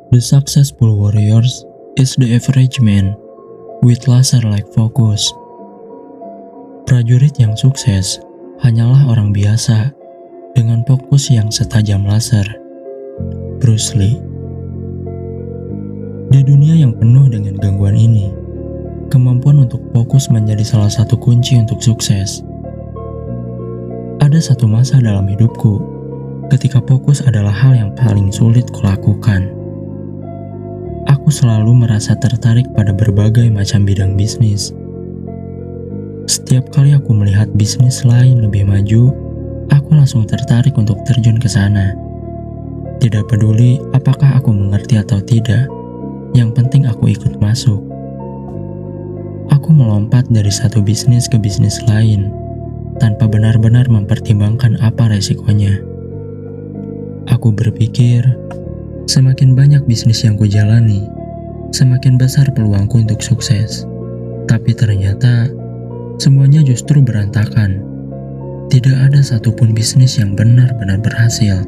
The successful warriors is the average man with laser-like focus. Prajurit yang sukses hanyalah orang biasa dengan fokus yang setajam laser. Bruce Lee. Di dunia yang penuh dengan gangguan ini, kemampuan untuk fokus menjadi salah satu kunci untuk sukses. Ada satu masa dalam hidupku ketika fokus adalah hal yang paling sulit kulakukan. Aku selalu merasa tertarik pada berbagai macam bidang bisnis. Setiap kali aku melihat bisnis lain lebih maju, aku langsung tertarik untuk terjun ke sana. Tidak peduli apakah aku mengerti atau tidak, yang penting aku ikut masuk. Aku melompat dari satu bisnis ke bisnis lain, tanpa benar-benar mempertimbangkan apa resikonya. Aku berpikir, semakin banyak bisnis yang kujalani, semakin besar peluangku untuk sukses. Tapi ternyata, semuanya justru berantakan. Tidak ada satupun bisnis yang benar-benar berhasil.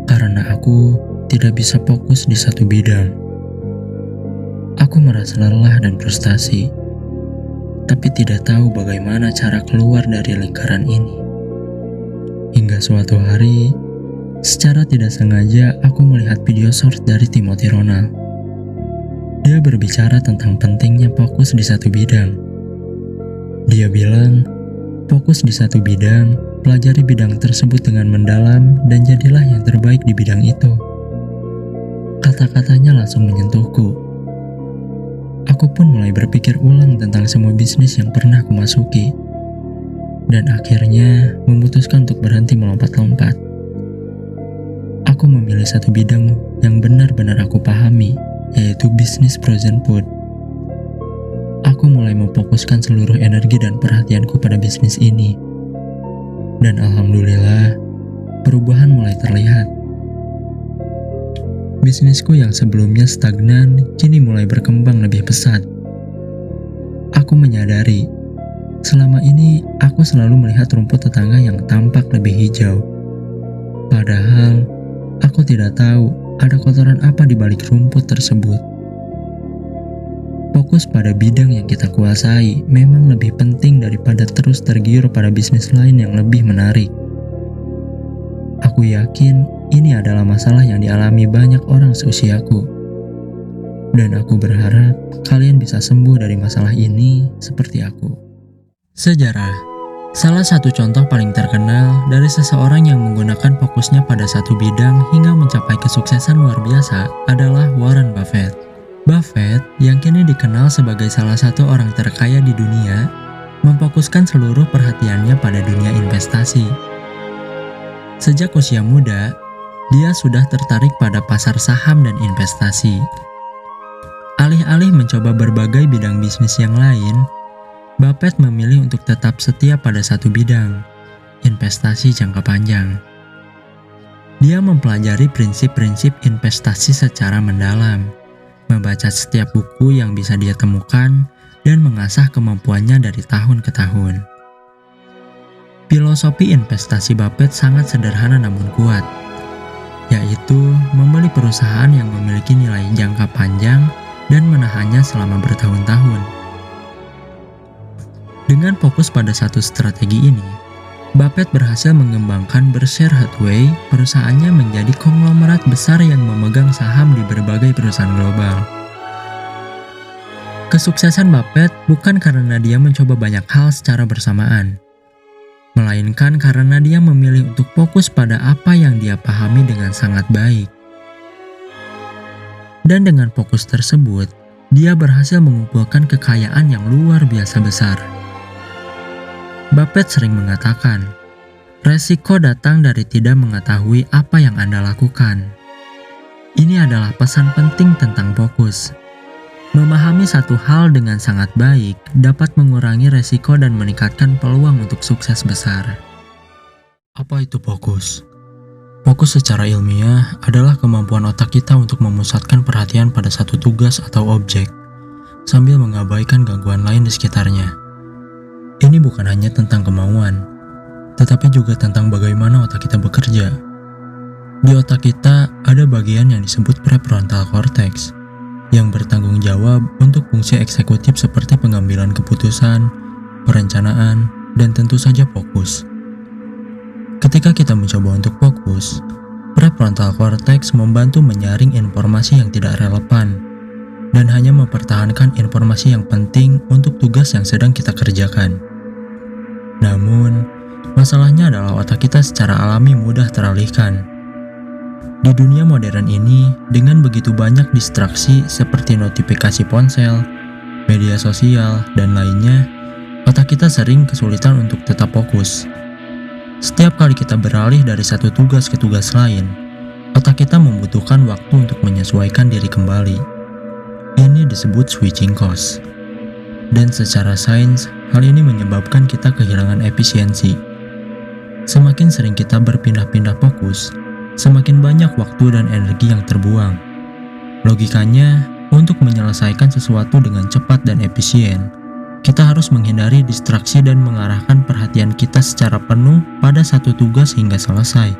Karena aku tidak bisa fokus di satu bidang. Aku merasa lelah dan frustasi, tapi tidak tahu bagaimana cara keluar dari lingkaran ini. Hingga suatu hari, secara tidak sengaja aku melihat video short dari Timothy Ronald. Dia berbicara tentang pentingnya fokus di satu bidang. Dia bilang, fokus di satu bidang, pelajari bidang tersebut dengan mendalam dan jadilah yang terbaik di bidang itu. Kata-katanya langsung menyentuhku. Aku pun mulai berpikir ulang tentang semua bisnis yang pernah aku masuki. Dan akhirnya memutuskan untuk berhenti melompat-lompat. Aku memilih satu bidang yang benar-benar aku pahami, yaitu bisnis frozen food. Aku mulai memfokuskan seluruh energi dan perhatianku pada bisnis ini. Dan alhamdulillah, perubahan mulai terlihat. Bisnisku yang sebelumnya stagnan, kini mulai berkembang lebih pesat. Aku menyadari, selama ini aku selalu melihat rumput tetangga yang tampak lebih hijau. Padahal, aku tidak tahu ada kotoran apa di balik rumput tersebut. Fokus pada bidang yang kita kuasai memang lebih penting daripada terus tergiur pada bisnis lain yang lebih menarik. Aku yakin ini adalah masalah yang dialami banyak orang seusiaku. Dan aku berharap kalian bisa sembuh dari masalah ini seperti aku. Sejarah. Salah satu contoh paling terkenal dari seseorang yang menggunakan fokusnya pada satu bidang hingga mencapai kesuksesan luar biasa adalah Warren Buffett. Buffett, yang kini dikenal sebagai salah satu orang terkaya di dunia, memfokuskan seluruh perhatiannya pada dunia investasi. Sejak usia muda, dia sudah tertarik pada pasar saham dan investasi. Alih-alih mencoba berbagai bidang bisnis yang lain, Buffett memilih untuk tetap setia pada satu bidang, investasi jangka panjang. Dia mempelajari prinsip-prinsip investasi secara mendalam, membaca setiap buku yang bisa dia temukan, dan mengasah kemampuannya dari tahun ke tahun. Filosofi investasi Buffett sangat sederhana namun kuat, yaitu membeli perusahaan yang memiliki nilai jangka panjang dan menahannya selama bertahun-tahun. Dengan fokus pada satu strategi ini, Buffett berhasil mengembangkan Berkshire Hathaway, perusahaannya menjadi konglomerat besar yang memegang saham di berbagai perusahaan global. Kesuksesan Buffett bukan karena dia mencoba banyak hal secara bersamaan, melainkan karena dia memilih untuk fokus pada apa yang dia pahami dengan sangat baik. Dan dengan fokus tersebut, dia berhasil mengumpulkan kekayaan yang luar biasa besar. Buffett sering mengatakan, resiko datang dari tidak mengetahui apa yang Anda lakukan. Ini adalah pesan penting tentang fokus. Memahami satu hal dengan sangat baik dapat mengurangi resiko dan meningkatkan peluang untuk sukses besar. Apa itu fokus? Fokus secara ilmiah adalah kemampuan otak kita untuk memusatkan perhatian pada satu tugas atau objek, sambil mengabaikan gangguan lain di sekitarnya. Ini bukan hanya tentang kemauan, tetapi juga tentang bagaimana otak kita bekerja. Di otak kita ada bagian yang disebut prefrontal cortex yang bertanggung jawab untuk fungsi eksekutif seperti pengambilan keputusan, perencanaan, dan tentu saja fokus. Ketika kita mencoba untuk fokus, prefrontal cortex membantu menyaring informasi yang tidak relevan dan hanya mempertahankan informasi yang penting untuk tugas yang sedang kita kerjakan. Namun, masalahnya adalah otak kita secara alami mudah teralihkan. Di dunia modern ini, dengan begitu banyak distraksi seperti notifikasi ponsel, media sosial, dan lainnya, otak kita sering kesulitan untuk tetap fokus. Setiap kali kita beralih dari satu tugas ke tugas lain, otak kita membutuhkan waktu untuk menyesuaikan diri kembali. Ini disebut switching cost. Dan secara sains, hal ini menyebabkan kita kehilangan efisiensi. Semakin sering kita berpindah-pindah fokus, semakin banyak waktu dan energi yang terbuang. Logikanya, untuk menyelesaikan sesuatu dengan cepat dan efisien, kita harus menghindari distraksi dan mengarahkan perhatian kita secara penuh pada satu tugas hingga selesai.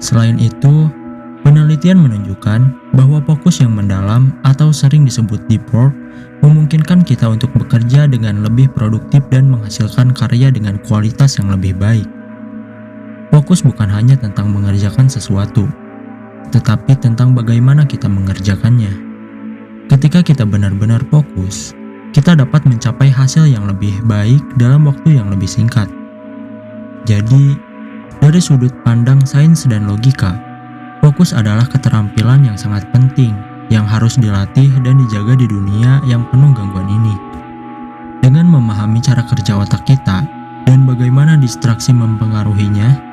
Selain itu, penelitian menunjukkan bahwa fokus yang mendalam atau sering disebut deep work memungkinkan kita untuk bekerja dengan lebih produktif dan menghasilkan karya dengan kualitas yang lebih baik. Fokus bukan hanya tentang mengerjakan sesuatu, tetapi tentang bagaimana kita mengerjakannya. Ketika kita benar-benar fokus, kita dapat mencapai hasil yang lebih baik dalam waktu yang lebih singkat. Jadi, dari sudut pandang sains dan logika, fokus adalah keterampilan yang sangat penting yang harus dilatih dan dijaga di dunia yang penuh gangguan ini. Dengan memahami cara kerja otak kita dan bagaimana distraksi mempengaruhinya,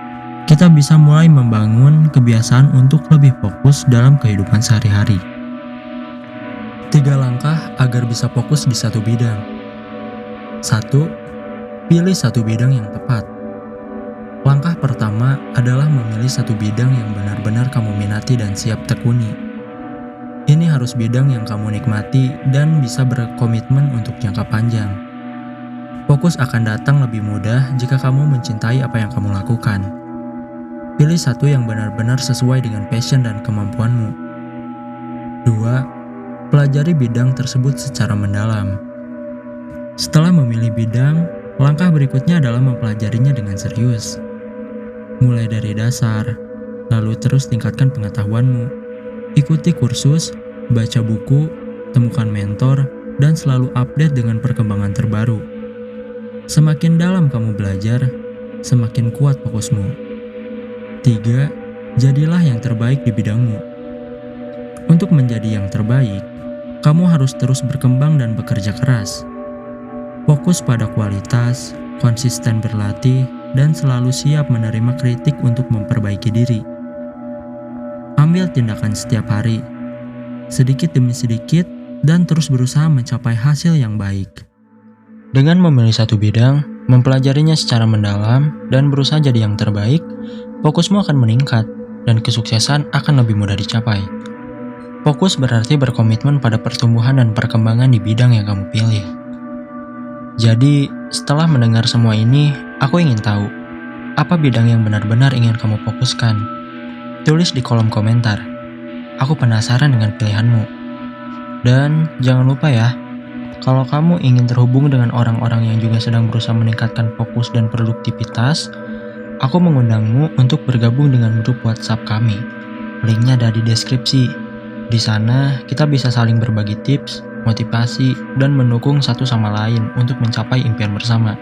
kita bisa mulai membangun kebiasaan untuk lebih fokus dalam kehidupan sehari-hari. 3 langkah agar bisa fokus di satu bidang. 1. Pilih satu bidang yang tepat. Langkah pertama adalah memilih satu bidang yang benar-benar kamu minati dan siap tekuni. Ini harus bidang yang kamu nikmati dan bisa berkomitmen untuk jangka panjang. Fokus akan datang lebih mudah jika kamu mencintai apa yang kamu lakukan. Pilih satu yang benar-benar sesuai dengan passion dan kemampuanmu. 2. Pelajari bidang tersebut secara mendalam. Setelah memilih bidang, langkah berikutnya adalah mempelajarinya dengan serius. Mulai dari dasar, lalu terus tingkatkan pengetahuanmu. Ikuti kursus, baca buku, temukan mentor, dan selalu update dengan perkembangan terbaru. Semakin dalam kamu belajar, semakin kuat fokusmu. 3. Jadilah yang terbaik di bidangmu. Untuk menjadi yang terbaik, kamu harus terus berkembang dan bekerja keras. Fokus pada kualitas, konsisten berlatih, dan selalu siap menerima kritik untuk memperbaiki diri. Ambil tindakan setiap hari, sedikit demi sedikit, dan terus berusaha mencapai hasil yang baik. Dengan memilih satu bidang, mempelajarinya secara mendalam, dan berusaha jadi yang terbaik, fokusmu akan meningkat, dan kesuksesan akan lebih mudah dicapai. Fokus berarti berkomitmen pada pertumbuhan dan perkembangan di bidang yang kamu pilih. Jadi, setelah mendengar semua ini, aku ingin tahu, apa bidang yang benar-benar ingin kamu fokuskan? Tulis di kolom komentar. Aku penasaran dengan pilihanmu. Dan jangan lupa ya, kalau kamu ingin terhubung dengan orang-orang yang juga sedang berusaha meningkatkan fokus dan produktivitas, aku mengundangmu untuk bergabung dengan grup WhatsApp kami. Linknya ada di deskripsi. Di sana, kita bisa saling berbagi tips, motivasi, dan mendukung satu sama lain untuk mencapai impian bersama.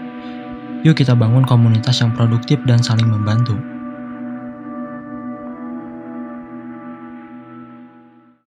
Yuk kita bangun komunitas yang produktif dan saling membantu.